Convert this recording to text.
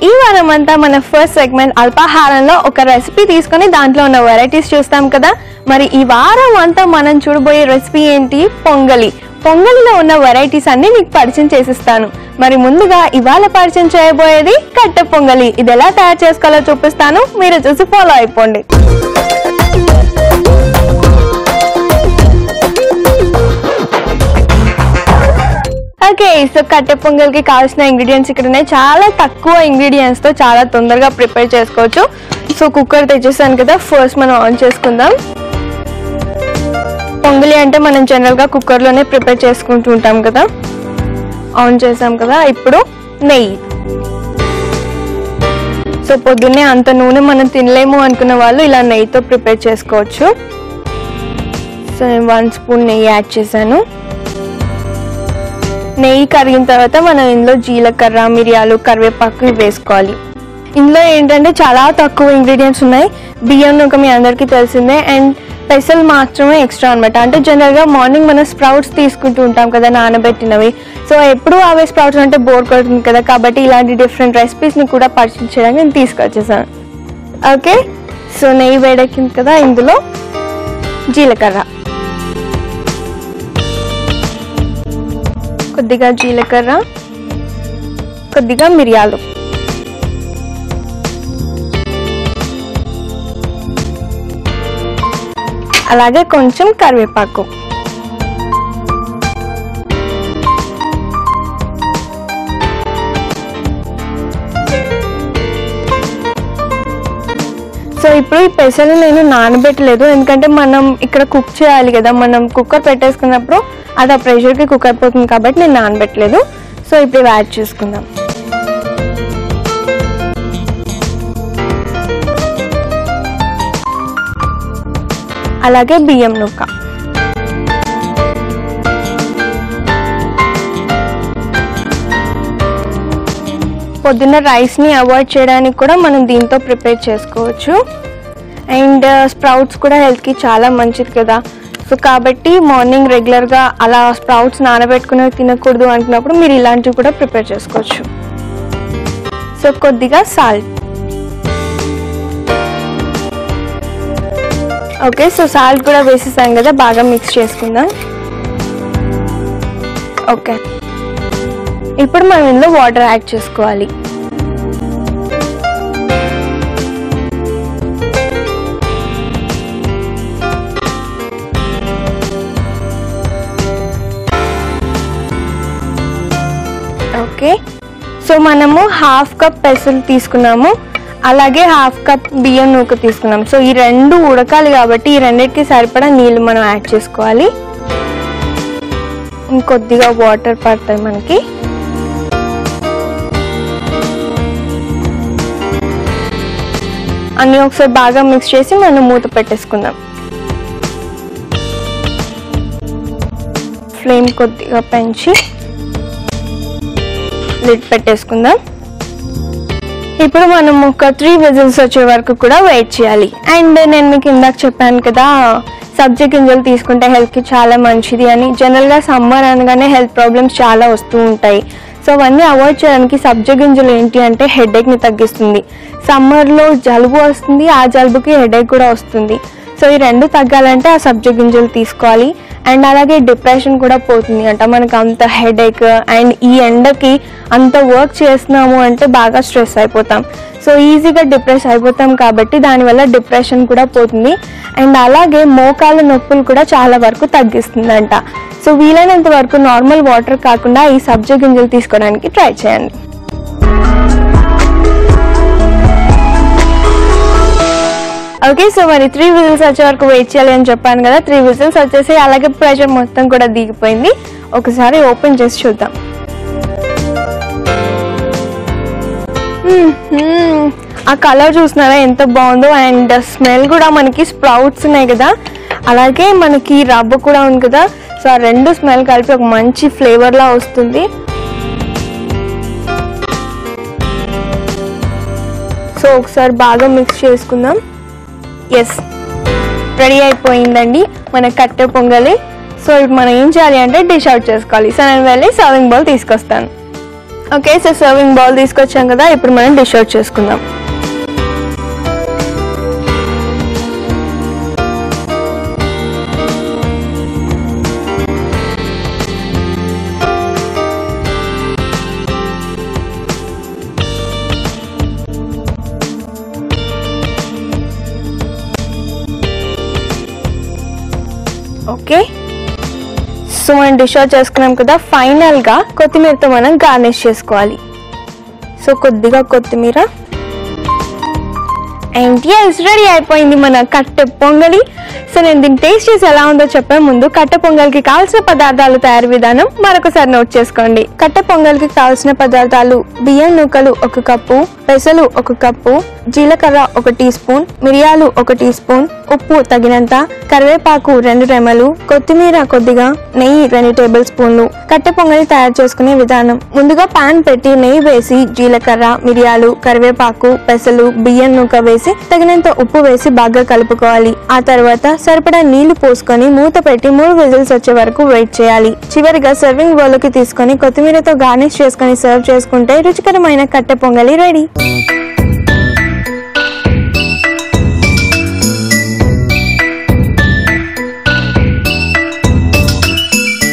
ఈ వారం అంతా మన ఫస్ట్ సెగ్మెంట్ అల్పాహారంలో ఒక రెసిపీ తీసుకొని దాంట్లో ఉన్న వెరైటీస్ చూస్తాం కదా. మరి ఈ వారం అంతా మనం చూడబోయే రెసిపీ ఏంటి? పొంగలి. పొంగలిలో ఉన్న వెరైటీస్ అన్ని మీకు పరిచయం చేసిస్తాను. మరి ముందుగా ఇవాళ పరిచయం చేయబోయేది కట్టె పొంగలి. ఇది ఎలా తయారు చేసుకోవాలో చూపిస్తాను, మీరు చూసి ఫాలో అయిపోండి. ఓకే, సో కట్టె పొంగల్కి కావాల్సిన ఇంగ్రీడియంట్స్ ఇక్కడ ఉన్నాయి. చాలా తక్కువ ఇంగ్రీడియంట్స్ తో చాలా తొందరగా ప్రిపేర్ చేసుకోవచ్చు. సో కుక్కర్ తెచ్చేసాను కదా, ఫస్ట్ మనం ఆన్ చేసుకుందాం. పొంగలి అంటే మనం జనరల్ గా కుక్కర్ లోనే ప్రిపేర్ చేసుకుంటూ ఉంటాం కదా. ఆన్ చేసాం కదా. ఇప్పుడు నెయ్యి. సో పొద్దున్నే అంత నూనె మనం తినలేము అనుకున్న వాళ్ళు ఇలా నెయ్యితో ప్రిపేర్ చేసుకోవచ్చు. సో నేను 1 స్పూన్ నెయ్యి యాడ్ చేశాను. నెయ్యి కరిగిన తర్వాత మనం ఇందులో జీలకర్ర, మిరియాలు, కరివేపాకు వేసుకోవాలి. ఇందులో ఏంటంటే చాలా తక్కువ ఇంగ్రీడియంట్స్ ఉన్నాయి. బియ్యం నూక మీ అందరికీ తెలిసిందే, అండ్ పెసలు మాత్రమే ఎక్స్ట్రా అనమాట. అంటే జనరల్గా మార్నింగ్ మనం స్ప్రౌట్స్ తీసుకుంటూ ఉంటాం కదా, నానబెట్టినవి. సో ఎప్పుడు అవే స్ప్రౌట్స్ అంటే బోర్ కొడుతుంది కదా, కాబట్టి ఇలాంటి డిఫరెంట్ రెసిపీస్ని కూడా పరిచయం చేయడానికి నేను తీసుకొచ్చేసాను. ఓకే, సో నెయ్యి వేడెక్కింది కదా, ఇందులో జీలకర్ర, కొద్దిగా జీలకర్ర, కొద్దిగా మిరియాలు, అలాగే కొంచెం కరివేపాకు. సో ఇప్పుడు ఈ పెసలు నేను నానబెట్టలేదు, ఎందుకంటే మనం ఇక్కడ కుక్ చేయాలి కదా. మనం కుక్కర్ పెట్టేసుకున్నప్పుడు అది ఆ ప్రెషర్కి కుక్ అయిపోతుంది కాబట్టి నేను నానబెట్టలేదు. సో ఇప్పుడు యాడ్ చేసుకుందాం. అలాగే బియ్యం నూక, పొద్దున్న రైస్ని అవాయిడ్ చేయడానికి కూడా మనం దీంతో ప్రిపేర్ చేసుకోవచ్చు. అండ్ స్ప్రౌట్స్ కూడా హెల్త్కి చాలా మంచిది కదా. సో కాబట్టి మార్నింగ్ రెగ్యులర్గా అలా స్ప్రౌట్స్ నానబెట్టుకుని తినకూడదు అనుకున్నప్పుడు మీరు ఇలాంటివి కూడా ప్రిపేర్ చేసుకోవచ్చు. సో కొద్దిగా సాల్ట్. ఓకే, సో సాల్ట్ కూడా వేసేసాం కదా, బాగా మిక్స్ చేసుకుందాం. ఓకే, ఇప్పుడు మనం ఇందులో వాటర్ యాడ్ చేసుకోవాలి. ఓకే, సో మనము 1/2 కప్ పెసలు తీసుకున్నాము, అలాగే 1/2 కప్ బియ్యం నూక తీసుకున్నాం. సో ఈ రెండు ఉడకాలి కాబట్టి ఈ రెండింటికి సరిపడా నీళ్ళు మనం యాడ్ చేసుకోవాలి. ఇంకొద్దిగా వాటర్ పడతాయి మనకి. అన్నీ ఒకసారి బాగా మిక్స్ చేసి మనం మూత పెట్టేసుకుందాం. ఫ్లేమ్ కొద్దిగా పెంచి లిడ్ పెట్టేసుకుందాం. ఇప్పుడు మనం ఒక 3 విజిల్స్ వచ్చే వరకు కూడా వెయిట్ చేయాలి. అండ్ నేను మీకు ఇందాక చెప్పాను కదా, సబ్జా గింజలు తీసుకుంటే హెల్త్కి చాలా మంచిది అని. జనరల్గా సమ్మర్ అనగానే హెల్త్ ప్రాబ్లమ్స్ చాలా వస్తూ ఉంటాయి. సో అవన్నీ అవాయిడ్ చేయడానికి సబ్జా గింజలు ఏంటి అంటే హెడేక్ని తగ్గిస్తుంది. సమ్మర్లో జలుబు వస్తుంది, ఆ జలుబుకి హెడేక్ కూడా వస్తుంది. సో ఈ రెండు తగ్గాలంటే ఆ సబ్జా గింజలు తీసుకోవాలి. అండ్ అలాగే డిప్రెషన్ కూడా పోతుంది అంట. మనకు అంత హెడేక్ అండ్ ఈ ఎండకి అంత వర్క్ చేస్తున్నాము అంటే బాగా స్ట్రెస్ అయిపోతాం. సో ఈజీగా డిప్రెస్ అయిపోతాం కాబట్టి దానివల్ల డిప్రెషన్ కూడా పోతుంది. అండ్ అలాగే మోకాళ్ళ నొప్పులు కూడా చాలా వరకు తగ్గిస్తుందంట. సో వీలైనంత వరకు నార్మల్ వాటర్ కాకుండా ఈ సబ్జా గింజలు తీసుకోవడానికి ట్రై చేయండి. ఓకే, సో మరి 3 విజిల్స్ వచ్చే వరకు వెయిట్ చేయాలి అని చెప్పాను కదా. 3 విజిల్స్ వచ్చేసి అలాగే ప్రెషర్ మొత్తం కూడా దిగిపోయింది. ఒకసారి ఓపెన్ చేసి చూద్దాం. ఆ కలర్ చూస్తున్నారా ఎంత బాగుందో. అండ్ స్మెల్ కూడా మనకి స్ప్రౌట్స్ ఉన్నాయి కదా, అలాగే మనకి రవ్వ కూడా ఉంది కదా. సో ఆ రెండు స్మెల్ కలిపి ఒక మంచి ఫ్లేవర్లా వస్తుంది. సో ఒకసారి బాగా మిక్స్ చేసుకుందాం. ఎస్, రెడీ అయిపోయిందండి మన కట్టె పొంగలి. సో ఇప్పుడు మనం ఏం చేయాలి అంటే డిష్ అవుట్ చేసుకోవాలి. సో నేను వెళ్ళి సర్వింగ్ బౌల్ తీసుకొస్తాను. ఓకే, సో సర్వింగ్ బౌల్ తీసుకొచ్చాం కదా, ఇప్పుడు మనం డిష్ అవుట్ చేసుకుందాం. ఓకే, సో మనం డిష్ అవుట్ చేసుకున్నాం కదా. ఫైనల్గా కొత్తిమీరతో మనం గార్నిష్ చేసుకోవాలి. సో కొద్దిగా కొత్తిమీర అండ్ ఎస్, రెడీ అయిపోయింది మన కట్టె పొంగలి. సో నేను దీన్ని టేస్ట్ చేసి ఎలా ఉందో చెప్పే ముందు కట్టె పొంగల్కి కావాల్సిన పదార్థాలు తయారీ విధానం మరొకసారి నోట్ చేసుకోండి. కట్టె పొంగల్కి కావాల్సిన పదార్థాలు: బియ్యం నూకలు 1 కప్పు, పెసలు 1 కప్పు, జీలకర్ర 1 టీ స్పూన్, మిరియాలు 1 టీ స్పూన్, ఉప్పు తగినంత, కరివేపాకు 2 రెమ్మలు, కొత్తిమీర కొద్దిగా, నెయ్యి 2 టేబుల్ స్పూన్లు. కట్టె పొంగలి తయారు చేసుకునే విధానం: ముందుగా పాన్ పెట్టి నెయ్యి వేసి జీలకర్ర, మిరియాలు, కరివేపాకు, పెసలు, బియ్యం నూక వేసి తగినంత ఉప్పు వేసి బాగా కలుపుకోవాలి. ఆ తర్వాత సరిపడా నీళ్లు పోసుకొని మూత పెట్టి 3 విజిల్స్ వచ్చే వరకు వెయిట్ చేయాలి. చివరిగా సర్వింగ్ బౌల్కి తీసుకొని కొత్తిమీరతో గార్నిష్ చేసుకొని సర్వ్ చేసుకుంటే రుచికరమైన కట్టె పొంగలి రెడీ.